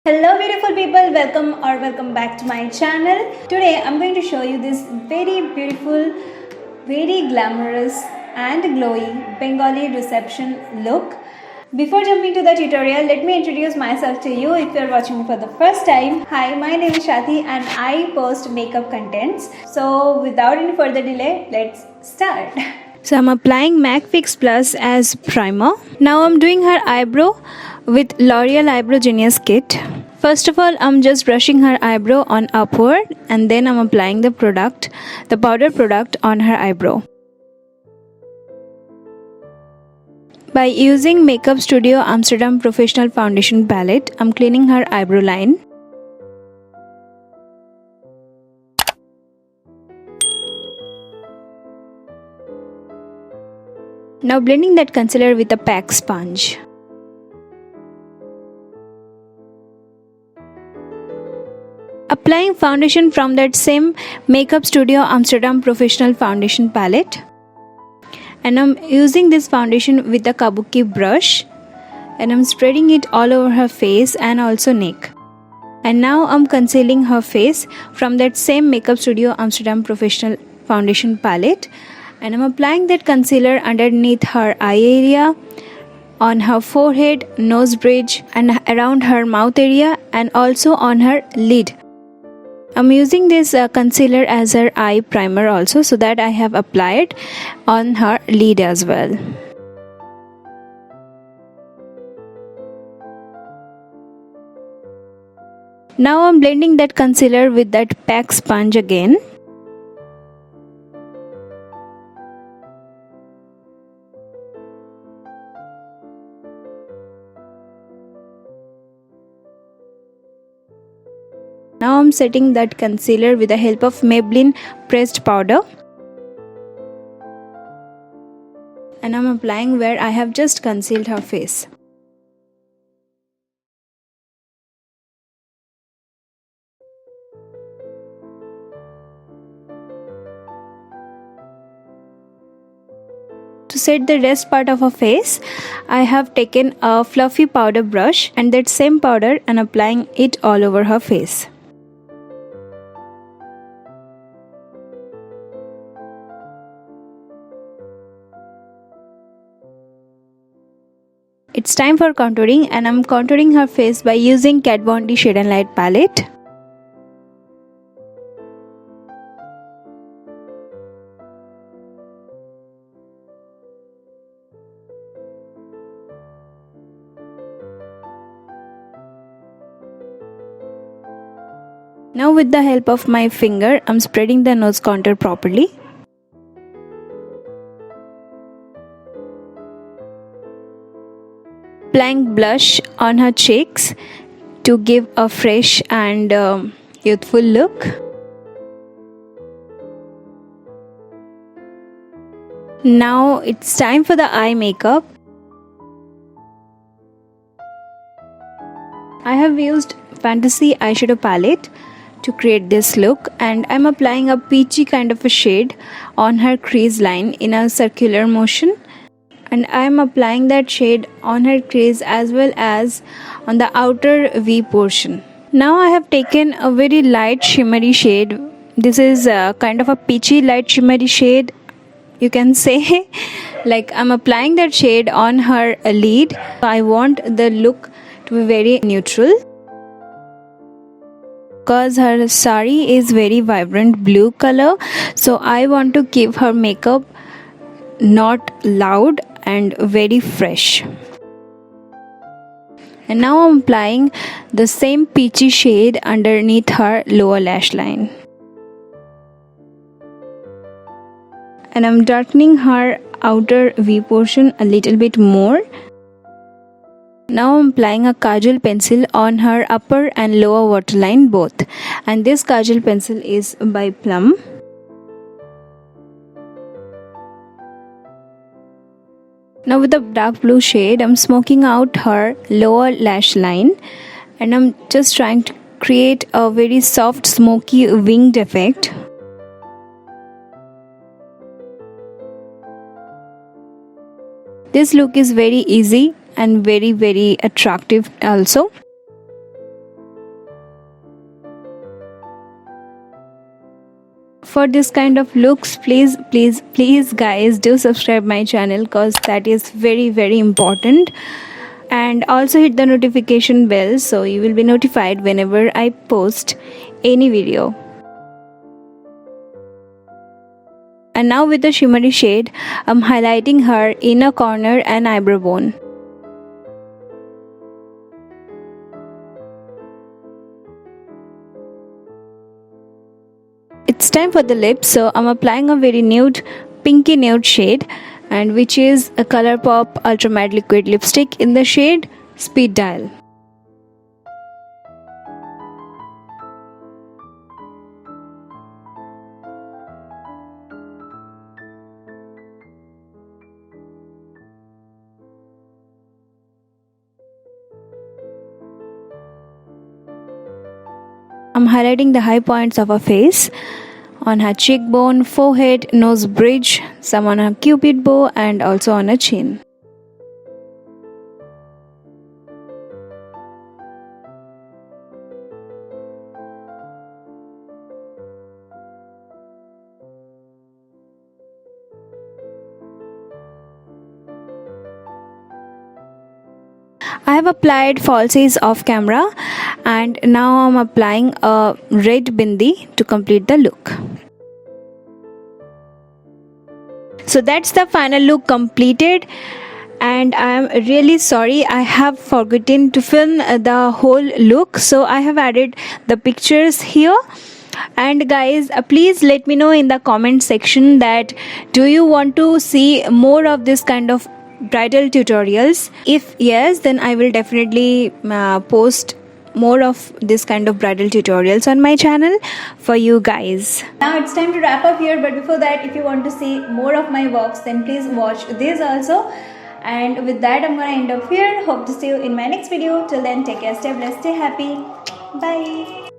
Hello beautiful people, welcome back to my channel. Today I'm going to show you this very beautiful, very glamorous and glowy Bengali reception look. Before jumping to the tutorial, let me introduce myself to you if you are watching me for the first time. Hi, my name is Shati and I post makeup contents. So without any further delay, let's start. So I'm applying MAC Fix Plus as primer. Now I'm doing her eyebrow with L'Oreal Eyebrow Genius Kit. First of all, I'm just brushing her eyebrow on upward and then I'm applying the powder product on her eyebrow. By using Makeup Studio Amsterdam Professional Foundation Palette, I'm cleaning her eyebrow line. Now blending that concealer with a PAC sponge. Applying foundation from that same Makeup Studio Amsterdam Professional Foundation Palette. And I'm using this foundation with a kabuki brush. And I'm spreading it all over her face and also neck. And now I'm concealing her face from that same Makeup Studio Amsterdam Professional Foundation Palette. And I'm applying that concealer underneath her eye area, on her forehead, nose bridge, and around her mouth area, and also on her lid. I'm using this concealer as her eye primer also, so that I have applied on her lid as well. Now I'm blending that concealer with that PAC sponge again. Now I'm setting that concealer with the help of Maybelline pressed powder. And I'm applying where I have just concealed her face. To set the rest part of her face, I have taken a fluffy powder brush and that same powder and applying it all over her face. It's time for contouring and I'm contouring her face by using Kat Von D Shade and Light palette. Now with the help of my finger, I'm spreading the nose contour properly. Applying blush on her cheeks to give a fresh and youthful look. Now it's time for the eye makeup. I have used Fantasy eyeshadow palette to create this look and I'm applying a peachy kind of a shade on her crease line in a circular motion. And I am applying that shade on her crease as well as on the outer V portion. Now I have taken a very light shimmery shade. This is a kind of a peachy light shimmery shade, you can say. Like I'm applying that shade on her lid. I want the look to be very neutral. Because her sari is very vibrant blue color, so I want to keep her makeup not loud and very fresh. And now I'm applying the same peachy shade underneath her lower lash line. And I'm darkening her outer V portion a little bit more. Now I'm applying a kajal pencil on her upper and lower waterline both. And this kajal pencil is by Plum. Now with the dark blue shade, I'm smoking out her lower lash line and I'm just trying to create a very soft smoky winged effect. This look is very easy and very attractive also. for this kind of looks, please guys do subscribe my channel, cause that is very important. And also hit the notification bell so you will be notified whenever I post any video. And now with the shimmery shade, I'm highlighting her inner corner and eyebrow bone. It's time for the lips, so I'm applying a very nude, pinky nude shade, and which is a ColourPop Ultra Matte Liquid Lipstick in the shade Speed Dial. I'm highlighting the high points of her face, on her cheekbone, forehead, nose bridge, some on her cupid bow, and also on her chin. I have applied falsies off camera, and now I'm applying a red bindi to complete the look. So that's the final look completed, and I am really sorry I have forgotten to film the whole look, so I have added the pictures here. And guys, please let me know in the comment section that do you want to see more of this kind of bridal tutorials. If yes, then I will definitely post more of this kind of bridal tutorials on my channel for you guys. Now it's time to wrap up here, but before that, if you want to see more of my works, then please watch this also. And with that, I'm gonna end up here. Hope to see you in my next video. Till then, take care, stay blessed, stay happy. Bye.